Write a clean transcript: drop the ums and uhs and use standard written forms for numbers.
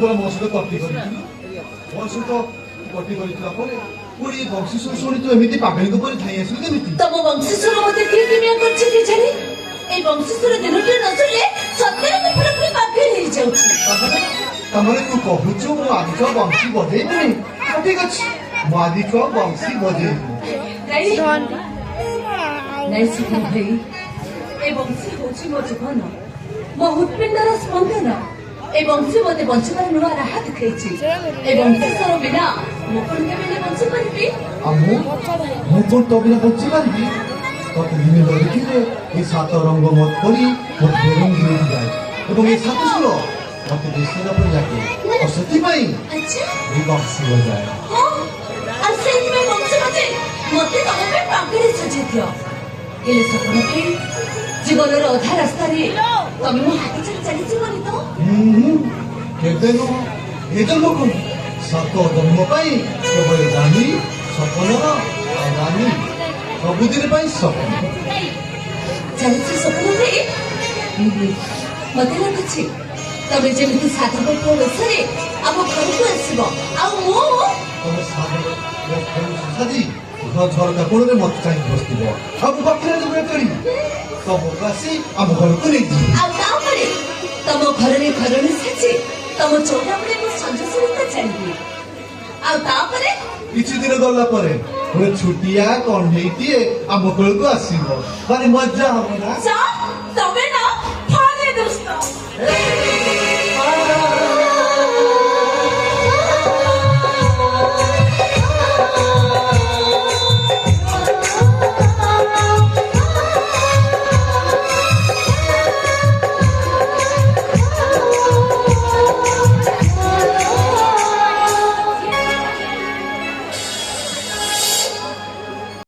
ପରା ମୋ ସହିତ କଟି କରିଥିଲି ମୋ ସହିତ କଟି କରିଥିଲା ପରେ ପୁଣି ବଂଶୀଶ୍ୱର ଶୁଣି ତୁ ଏମିତି ପାଗଳିକ ପରେ ଧାଇଁ ଆସିଲୁ କେମିତି? ତମ ବଂଶୀଶ୍ୱର ମତେ କିଏ କିଣିଆ କରିଛି କେଜାଣି? এই ବଂଶୀଶ୍ୱର ଦିନଟିଏ ନ ଶୁଣିଲେ ସତରେ ମୁଁ ପୁରା ପାଗଳ ହେଇଯାଉଛି। ତାମାନେ ତୁ କହୁଛୁ ମୁଁ ଆଦିକ ବଂଶୀ ବଜେଇବିନି? ଠିକ ଅଛି ମୁଁ ଆଦିକ ବଂଶୀ ବଜେଇବି। ନାଇଁ ସୁଖ ଭାଇ, ଏ ବଂଶୀ ହଉଛି ମୋ ଜୀବନ, ମୋ ହୃତ୍ପିଣ୍ଡର ସ୍ପନ୍ଦନ। ଏ ବଂଶୀ ମତେ ବଞ୍ଚିବାର ନୂଆ ରାହା ଦେଖାଇଛି। ଏ ବଂଶୀଶ୍ୱର ବିନା ମୁଁ କଣ କେବେ ବଞ୍ଚି ପାରିବି? ଆଉ ମୁଁ କଣ ତୋ ବିନା ବଞ୍ଚି ପାରିବି? ତତେ ଦିନେ ଧରିଥିଲେ এই সাত রঙ মত করি মত রঙ্গি যায় এবং এই সাত সুর মতে দেশের উপরে লাগে ও ସେଥିପାଇଁ এই বংশী বজায়। আর সেইଥିପାଇଁ ବଂଶୀ ବଜେ ମତେ ତମ ପାଇଁ ପାଗଳି ସଜେଇ ଦିଅ। ହେଲେ ସପନ ଭାଇ, ଜୀବନର ଅଧା ରାସ୍ତାରେ ତମେ ମୋ ହାତ ଛାଡ଼ି ଚାଲିଯିବନି ତ? କେବେ ନୁହଁ, ଏ ଜନ୍ମକୁ ସାତ ଜନ୍ମ ପାଇଁ କେବଳ ରାନୀ ସପନର ରାନୀ ସବୁଦିନ ପାଇଁ ସପନ ଚାଲିଛି ସପନ ଭାଇ। ମତେ ଲାଗୁଛି ତମେ ଯେମିତି ସାଧବ ପୁଅ ବେଶରେ ଆମ ଘରକୁ ଆସିବ, ଆଉ ମୁଁ ତମେ ସାଜି ଝରକା କୋଣରେ ମତେ ଚାହିଁ ବସିଥିବ, ଆଉ ମୁଁ ପାଖରେ ଚଳି ତମକୁ ଆସି ଆମ ଘରକୁ ନେଇଯିବି। ଆଉ ତାପରେ ତମ ଘରରେ ଘରଣୀ ସାଜି ତମ ଚଉରାମୂଳେ ମୁଁ ସଞ୍ଜ ସରିତା ଚାଲିବି। ଆଉ ତାପରେ କିଛି ଦିନ ଗଲା ପରେ ଗୋଟେ ଛୋଟିଆ କଣ୍ଢେଇଟିଏ ଆମ ଘରକୁ ଆସିବ, ଭାରି ମଜା ହବ ନା? ତମେ